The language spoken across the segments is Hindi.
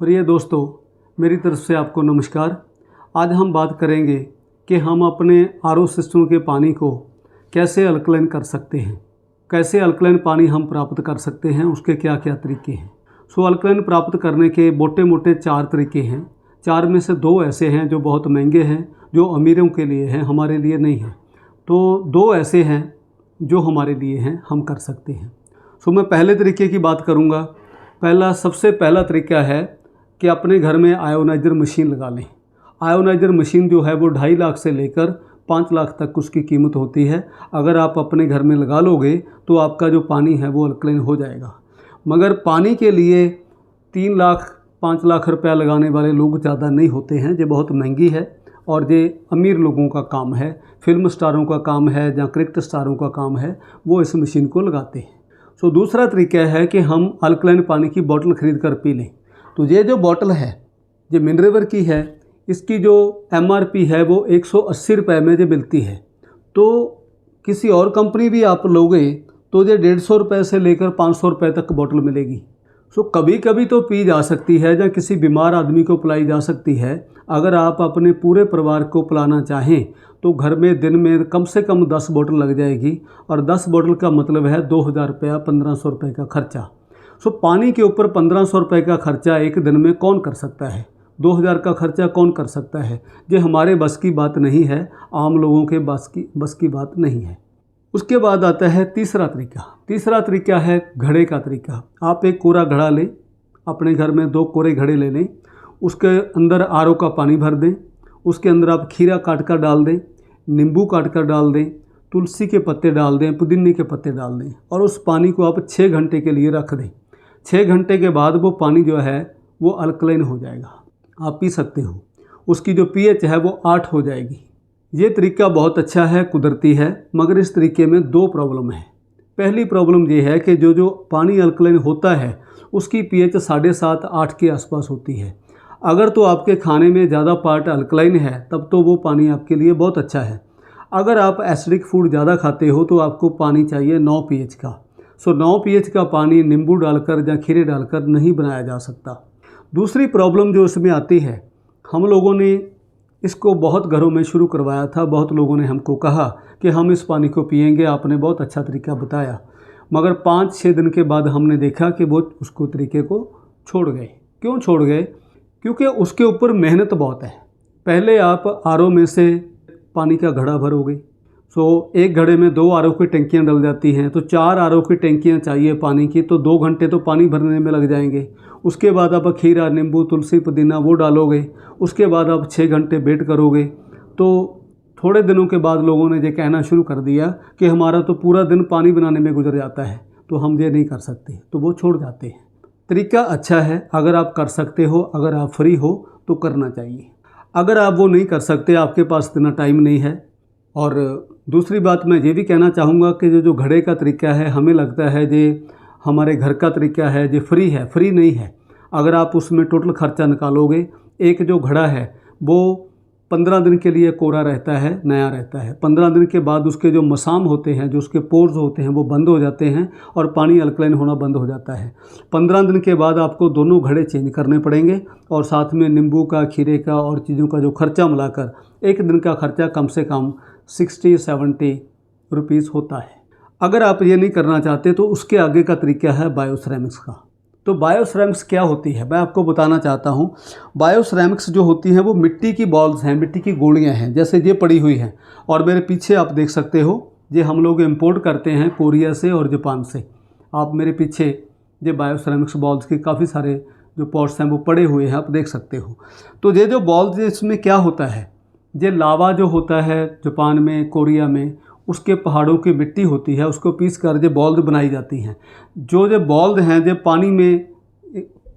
प्रिय दोस्तों, मेरी तरफ से आपको नमस्कार। आज हम बात करेंगे कि हम अपने आरओ सिस्टम के पानी को कैसे अल्कलाइन कर सकते हैं, कैसे अल्कलाइन पानी हम प्राप्त कर सकते हैं, उसके क्या क्या तरीके हैं। अल्कलाइन प्राप्त करने के मोटे मोटे 4 तरीके हैं। 4 में से 2 ऐसे हैं जो बहुत महंगे हैं, जो अमीरों के लिए हैं, हमारे लिए नहीं हैं। तो 2 ऐसे हैं जो हमारे लिए हैं, हम कर सकते हैं। मैं पहले तरीके की बात करूँगा। सबसे पहला तरीका है कि अपने घर में आयोनाइज़र मशीन लगा लें। आयोनाइज़र मशीन जो है वो 2.5 लाख से लेकर 5 लाख तक उसकी कीमत होती है। अगर आप अपने घर में लगा लोगे तो आपका जो पानी है वो अल्कलाइन हो जाएगा। मगर पानी के लिए 3 लाख 5 लाख रुपया लगाने वाले लोग ज़्यादा नहीं होते हैं। ये बहुत महंगी है और ये अमीर लोगों का काम है, फिल्म स्टारों का काम है या क्रिकेट स्टारों का काम है, वो इस मशीन को लगाते हैं। दूसरा तरीका है कि हम अल्कलाइन पानी की बोतल ख़रीद कर पी लें। तो ये जो बोतल है ये मिनरल की है, इसकी जो MRP है वो 180 रुपये में जो मिलती है। तो किसी और कंपनी भी आप लोगे तो ये 150 रुपये से लेकर 500 रुपये तक बोतल मिलेगी। कभी कभी तो पी जा सकती है या किसी बीमार आदमी को पिलाई जा सकती है। अगर आप अपने पूरे परिवार को पिलाना चाहें तो घर में दिन में कम से कम 10 बोतल लग जाएगी, और 10 बोतल का मतलब है 2000 रुपया, 1500 रुपये का खर्चा। पानी के ऊपर 1500 रुपये का खर्चा एक दिन में कौन कर सकता है? 2000 का खर्चा कौन कर सकता है? ये हमारे बस की बात नहीं है, आम लोगों के बस की बात नहीं है। उसके बाद आता है तीसरा तरीका। तीसरा तरीका है घड़े का तरीका। आप एक कोरा घड़ा लें, अपने घर में 2 कोरे घड़े ले लें, उसके अंदर RO का पानी भर दें, उसके अंदर आप खीरा काट कर डाल दें, नींबू काट कर डाल दें, तुलसी के पत्ते डाल दें, पुदीने के पत्ते डाल दें, और उस पानी को आप 6 घंटे के लिए रख दें। 6 घंटे के बाद वो पानी जो है वो अल्कलाइन हो जाएगा, आप पी सकते हो। उसकी जो pH है वो 8 हो जाएगी। ये तरीका बहुत अच्छा है, कुदरती है, मगर इस तरीके में 2 प्रॉब्लम है। पहली प्रॉब्लम ये है कि जो पानी अल्कलाइन होता है उसकी pH 7.5-8 के आसपास होती है। अगर तो आपके खाने में ज़्यादा पार्ट अल्कलाइन है तब तो वो पानी आपके लिए बहुत अच्छा है। अगर आप एसिडिक फूड ज़्यादा खाते हो तो आपको पानी चाहिए 9 pH का। 9 pH का पानी नींबू डालकर या खीरे डालकर नहीं बनाया जा सकता। दूसरी प्रॉब्लम जो इसमें आती है, हम लोगों ने इसको बहुत घरों में शुरू करवाया था। बहुत लोगों ने हमको कहा कि हम इस पानी को पिएंगे, आपने बहुत अच्छा तरीका बताया, मगर 5-6 दिन के बाद हमने देखा कि वो उसको तरीके को छोड़ गए। क्यों छोड़ गए? क्योंकि उसके ऊपर मेहनत बहुत है। पहले आप RO में से पानी का घड़ा भरोगे, एक घड़े में 2 RO की टंकियाँ डल जाती हैं, तो 4 RO की टंकियाँ चाहिए पानी की, तो 2 घंटे तो पानी भरने में लग जाएंगे। उसके बाद आप खीरा, नींबू, तुलसी, पुदीना वो डालोगे, उसके बाद आप 6 घंटे वेट करोगे। तो थोड़े दिनों के बाद लोगों ने ये कहना शुरू कर दिया कि हमारा तो पूरा दिन पानी बनाने में गुजर जाता है, तो हम ये नहीं कर सकते, तो वो छोड़ जाते हैं। तरीका अच्छा है, अगर आप कर सकते हो, अगर आप फ्री हो तो करना चाहिए। अगर आप वो नहीं कर सकते, आपके पास इतना टाइम नहीं है। और दूसरी बात मैं ये भी कहना चाहूँगा कि जो घड़े का तरीका है, हमें लगता है ये हमारे घर का तरीका है, ये फ्री है। फ्री नहीं है। अगर आप उसमें टोटल खर्चा निकालोगे, एक जो घड़ा है वो 15 दिन के लिए कोरा रहता है, नया रहता है। 15 दिन के बाद उसके जो मसाम होते हैं, जो उसके पोर्स होते हैं, वो बंद हो जाते हैं और पानी अल्कलाइन होना बंद हो जाता है। 15 दिन के बाद आपको दोनों घड़े चेंज करने पड़ेंगे, और साथ में नींबू का, खीरे का और चीज़ों का जो खर्चा मिलाकर एक दिन का खर्चा कम से कम 60-70 रुपीज़ होता है। अगर आप ये नहीं करना चाहते तो उसके आगे का तरीका है बायोसेरेमिक्स का। तो बायोसेरेमिक्स क्या होती है, मैं आपको बताना चाहता हूँ। बायोसेरेमिक्स जो होती है वो मिट्टी की बॉल्स हैं, मिट्टी की गोलियाँ हैं, जैसे ये पड़ी हुई हैं, और मेरे पीछे आप देख सकते हो, ये हम लोग इंपोर्ट करते हैं कोरिया से और जापान से। आप मेरे पीछे ये बायोसेरेमिक्स बॉल्स के काफ़ी सारे जो पॉट्स हैं वो पड़े हुए हैं, आप देख सकते हो। तो ये जो बॉल्स, इसमें क्या होता है, ये लावा जो होता है जापान में, कोरिया में, उसके पहाड़ों की मिट्टी होती है, उसको पीस कर जो बॉल्द बनाई जाती हैं। जो बॉल्द हैं जो पानी में,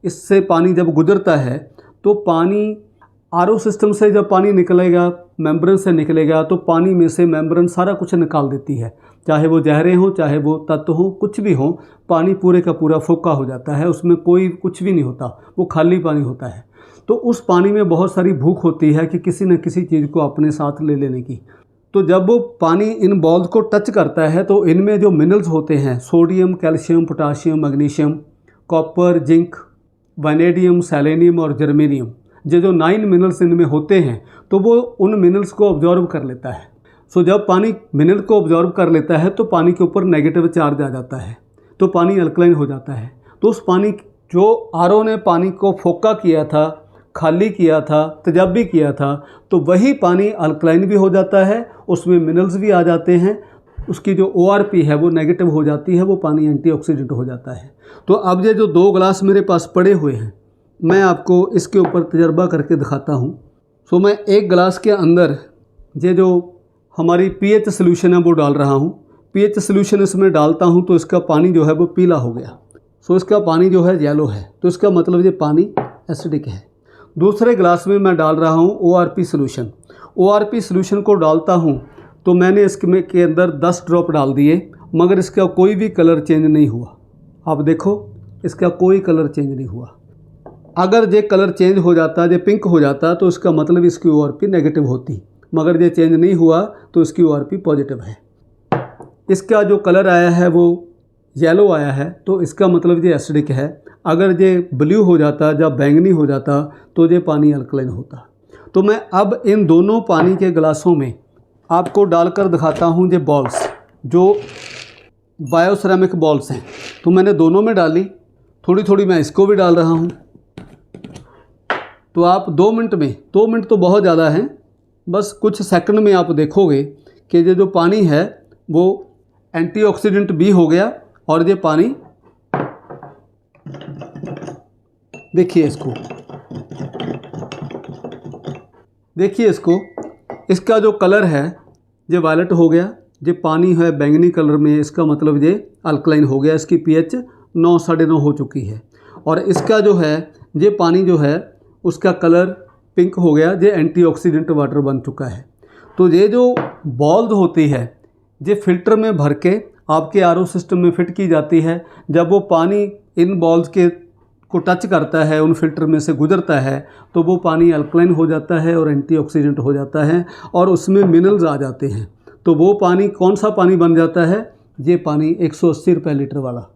इससे पानी जब गुजरता है तो पानी RO सिस्टम से जब पानी निकलेगा, मेम्ब्रेन से निकलेगा, तो पानी में से मेम्ब्रेन सारा कुछ निकाल देती है, चाहे वो जहरें हों, चाहे वो तत्व हों, कुछ भी हो, पानी पूरे का पूरा फोका हो जाता है, उसमें कोई कुछ भी नहीं होता, वो खाली पानी होता है। तो उस पानी में बहुत सारी भूख होती है कि किसी न किसी चीज़ को अपने साथ ले लेने की। तो जब वो पानी इन बॉल्स को टच करता है तो इनमें जो मिनरल्स होते हैं, sodium, calcium, potassium, magnesium, copper, zinc, vanadium, selenium और जर्मेनियम, ये जो 9 मिनरल्स इनमें होते हैं, तो वो उन मिनरल्स को ऑब्जॉर्व कर लेता है। सो जब पानी मिनरल को ऑब्जॉर्व कर लेता है तो पानी के ऊपर नेगेटिव चार्ज आ जाता है, तो पानी अल्कलाइन हो जाता है। तो उस पानी जो आरओ ने पानी को फोका किया था, खाली किया था, तेजाबी किया था, तो वही पानी अल्कलाइन भी हो जाता है, उसमें मिनरल्स भी आ जाते हैं, उसकी जो ORP है वो नेगेटिव हो जाती है, वो पानी एंटीऑक्सीडेंट हो जाता है। तो अब ये जो 2 गिलास मेरे पास पड़े हुए हैं, मैं आपको इसके ऊपर तजर्बा करके दिखाता हूँ। सो मैं 1 गिलास के अंदर ये जो हमारी pH सोल्यूशन है वो डाल रहा हूँ। pH सोल्यूशन इसमें डालता हूँ तो इसका पानी जो है वो पीला हो गया। सो इसका पानी जो है येलो है, तो इसका मतलब ये पानी एसिडिक है। दूसरे गिलास में मैं डाल रहा हूँ ORP सोल्यूशन। ORP सोल्यूशन को डालता हूँ तो मैंने इसमें के अंदर 10 ड्रॉप डाल दिए, मगर इसका कोई भी कलर चेंज नहीं हुआ। आप देखो, इसका कोई कलर चेंज नहीं हुआ। अगर ये कलर चेंज हो जाता, ये पिंक हो जाता, तो इसका मतलब इसकी ORP नेगेटिव होती, मगर ये चेंज नहीं हुआ तो इसकी ORP पॉजिटिव है। इसका जो कलर आया है वो येलो आया है, तो इसका मतलब ये एसिडिक है। अगर ये ब्लू हो जाता, जब बैंगनी हो जाता, तो ये पानी अल्कलाइन होता। तो मैं अब इन दोनों पानी के गिलासों में आपको डालकर दिखाता हूँ ये बॉल्स, जो बायोसेरेमिक बॉल्स हैं। तो मैंने दोनों में डाली, थोड़ी थोड़ी मैं इसको भी डाल रहा हूँ। तो आप 2 मिनट में, 2 मिनट तो बहुत ज़्यादा हैं, बस कुछ सेकंड में आप देखोगे कि ये जो पानी है वो एंटीऑक्सीडेंट भी हो गया। और ये पानी देखिए, इसको इसका जो कलर है ये वायलेट हो गया। ये पानी है बैंगनी कलर में, इसका मतलब ये अल्कलाइन हो गया। इसकी pH 9 साढ़े 9 हो चुकी है। और इसका जो है ये पानी जो है उसका कलर पिंक हो गया, ये एंटीऑक्सीडेंट वाटर बन चुका है। तो ये जो बॉल्स होती है ये फ़िल्टर में भर के आपके RO सिस्टम में फिट की जाती है। जब वो पानी इन बॉल्स के को टच करता है, उन फिल्टर में से गुजरता है, तो वो पानी अल्कलाइन हो जाता है और एंटीऑक्सीडेंट हो जाता है, और उसमें मिनरल्स आ जाते हैं। तो वो पानी कौन सा पानी बन जाता है? ये पानी 180 रुपये लीटर वाला।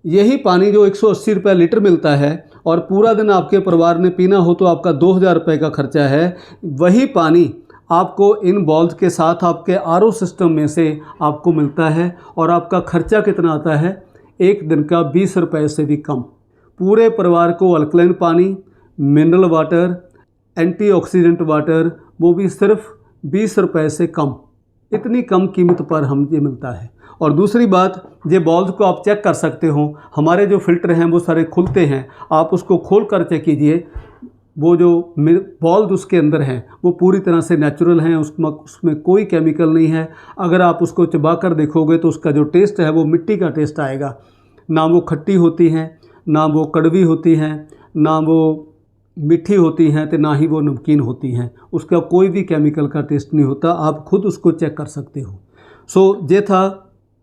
यही पानी जो 180 रुपये लीटर मिलता है और पूरा दिन आपके परिवार ने पीना हो तो आपका 2000 रुपये का खर्चा है, वही पानी आपको इन बॉल्स के साथ आपके RO सिस्टम में से आपको मिलता है। और आपका खर्चा कितना आता है? एक दिन का 20 रुपये से भी कम। पूरे परिवार को अल्कलाइन पानी, मिनरल वाटर, एंटीऑक्सीडेंट वाटर, वो भी सिर्फ 20 रुपये से कम। इतनी कम कीमत पर हम ये मिलता है। और दूसरी बात, ये बॉल्स को आप चेक कर सकते हो, हमारे जो फ़िल्टर हैं वो सारे खुलते हैं, आप उसको खोल कर चेक कीजिए। वो जो बॉल्स उसके अंदर हैं वो पूरी तरह से नेचुरल हैं, उसमें कोई केमिकल नहीं है। अगर आप उसको चबा कर देखोगे तो उसका जो टेस्ट है वो मिट्टी का टेस्ट आएगा। ना वो खट्टी होती हैं, ना वो कड़वी होती हैं, ना वो मीठी होती हैं, तो ना ही वो नमकीन होती हैं। उसका कोई भी केमिकल का टेस्ट नहीं होता, आप खुद उसको चेक कर सकते हो। सो ये था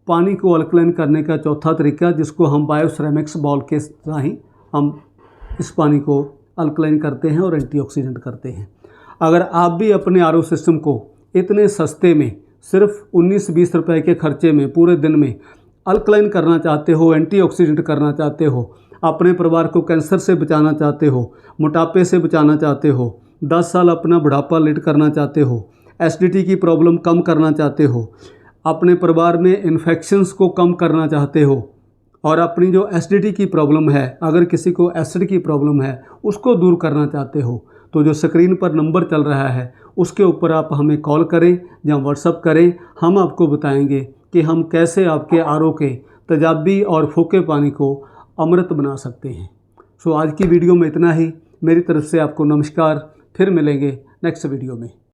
पानी को अल्कलाइन करने का चौथा तरीका, जिसको हम बायोसेरेमिक्स बॉल के तरह ही हम इस पानी को अल्कलाइन करते हैं और एंटीऑक्सीडेंट करते हैं। अगर आप भी अपने RO सिस्टम को इतने सस्ते में, सिर्फ 19-20 रुपये के खर्चे में पूरे दिन में अल्कलाइन करना चाहते हो, एंटीऑक्सीडेंट करना चाहते हो, अपने परिवार को कैंसर से बचाना चाहते हो, मोटापे से बचाना चाहते हो, 10 साल अपना बुढ़ापा लीड करना चाहते हो, एसिडिटी की प्रॉब्लम कम करना चाहते हो, अपने परिवार में इन्फेक्शंस को कम करना चाहते हो, और अपनी जो एसिडिटी की प्रॉब्लम है, अगर किसी को एसिड की प्रॉब्लम है, उसको दूर करना चाहते हो, तो जो स्क्रीन पर नंबर चल रहा है उसके ऊपर आप हमें कॉल करें या व्हाट्सअप करें। हम आपको बताएंगे कि हम कैसे आपके RO के तेजाबी और फोके पानी को अमृत बना सकते हैं। सो आज की वीडियो में इतना ही। मेरी तरफ से आपको नमस्कार, फिर मिलेंगे नेक्स्ट वीडियो में।